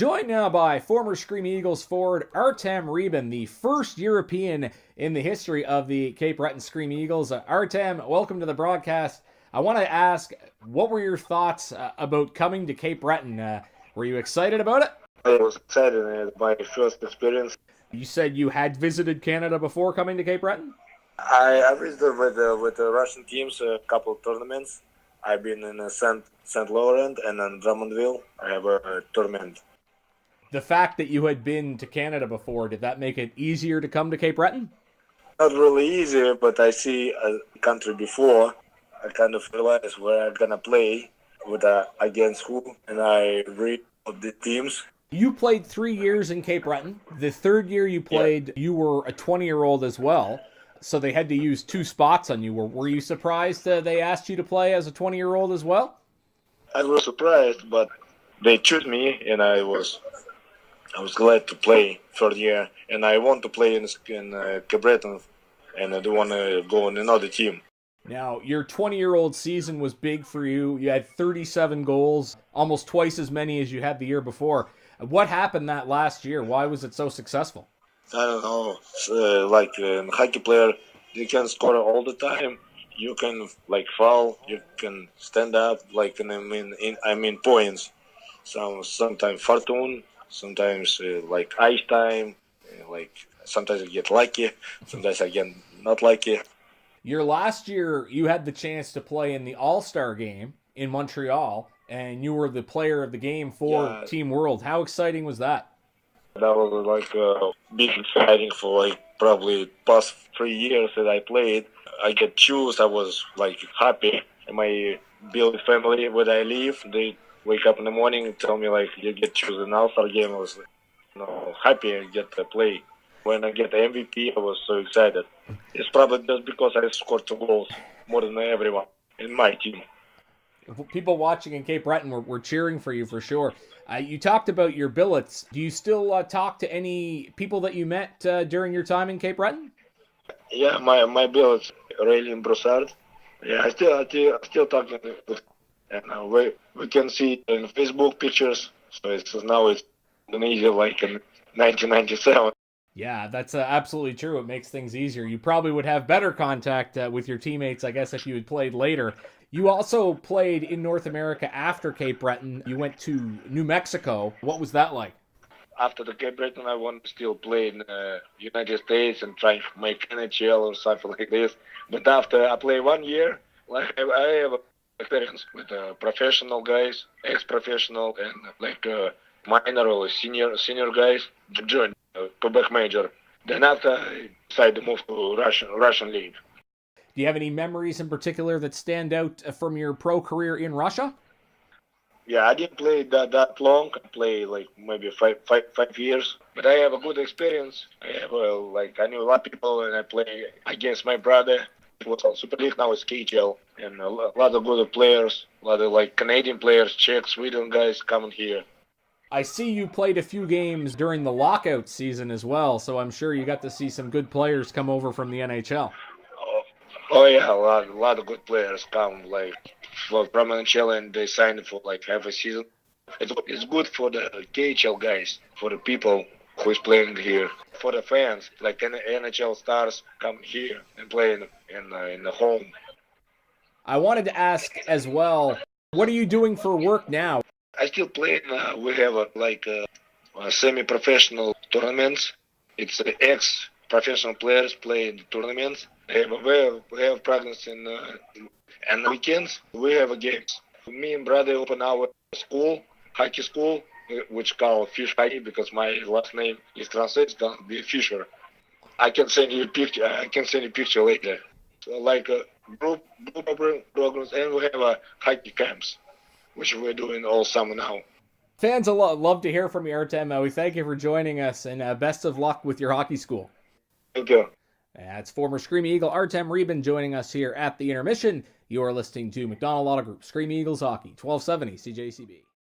Joined now by former Scream Eagles forward Artem Rybin, the first European in the history of the Cape Breton Scream Eagles. Artem, welcome to the broadcast. I want to ask, what were your thoughts about coming to Cape Breton? Were you excited about it? I was excited. My first experience. You said you had visited Canada before coming to Cape Breton? I visited with the Russian teams a couple of tournaments. I've been in Saint Laurent and in Drummondville. I have a tournament. The fact that you had been to Canada before, did that make it easier to come to Cape Breton? Not really easy, but I see a country before. I kind of realize where I'm gonna play with against who, and I read of the teams. You played 3 years in Cape Breton. The third year you played, You were a 20-year-old as well, so they had to use 2 spots on you. Were you surprised they asked you to play as a 20-year-old as well? I was surprised, but they chose me, and I was glad to play third year, and I want to play in Cape Breton, and I don't want to go on another team. Now, your 20-year-old season was big for you. You had 37 goals, almost twice as many as you had the year before. What happened that last year? Why was it so successful? I don't know. Like a hockey player, you can score all the time. You can foul. You can stand up. I mean points. Sometimes fortune. Sometimes ice time. Sometimes I get lucky. Sometimes I get not lucky. Your last year, you had the chance to play in the All-Star game in Montreal, and you were the player of the game for Team World. How exciting was that? That was big exciting for probably past 3 years that I played. I get choose. I was happy. And my build family where I live, they wake up in the morning and tell me you get choose an All-Star game. I was happy and get to play. When I get the MVP, I was so excited. It's probably just because I scored 2 goals more than everyone in my team. People watching in Cape Breton were cheering for you for sure. You talked about your billets. Do you still talk to any people that you met during your time in Cape Breton? Yeah, my billets, Ray and Broussard. Yeah, I still talking with, and we can see in Facebook pictures. So it's easy like in 1997. Yeah, that's absolutely true. It makes things easier. You probably would have better contact with your teammates, I guess, if you had played later. You also played in North America after Cape Breton. You went to New Mexico. What was that like? After the Cape Breton, I want to still play in the United States and try to make QMJHl or something like this. But after I play 1 year, I have experience with professional guys, ex-professional, and minor or senior guys to join Quebec Major. Then after, I decided to move to Russian League. Do you have any memories in particular that stand out from your pro career in Russia? Yeah, I didn't play that long. I played maybe five years, but I have a good experience. I have I knew a lot of people, and I play against my brother. It was on Super League, now it's KHL, and a lot of good players, a lot of Canadian players, Czech, Sweden guys coming here. I see you played a few games during the lockout season as well, so I'm sure you got to see some good players come over from the NHL. Oh yeah, a lot of good players come from NHL, and they signed for half a season. It's good for the KHL guys, for the people who is playing here, for the fans. NHL stars come here and play in the home. I wanted to ask as well, what are you doing for work now? I still play. We have semi-professional tournaments. It's ex-professional players play in the tournaments. We have practice and weekends. We have games. Me and brother open our school, hockey school, which called Fish Hockey because my last name is translated to be Fisher. I can send you a picture. Later. So group programs, and we have hockey camps, which we're doing all summer now. Fans love to hear from you, Artem. We thank you for joining us, and best of luck with your hockey school. Thank you. That's former Scream Eagle Artem Rybin joining us here at the intermission. You are listening to McDonald Auto Group, Scream Eagles Hockey, 1270 CJCB.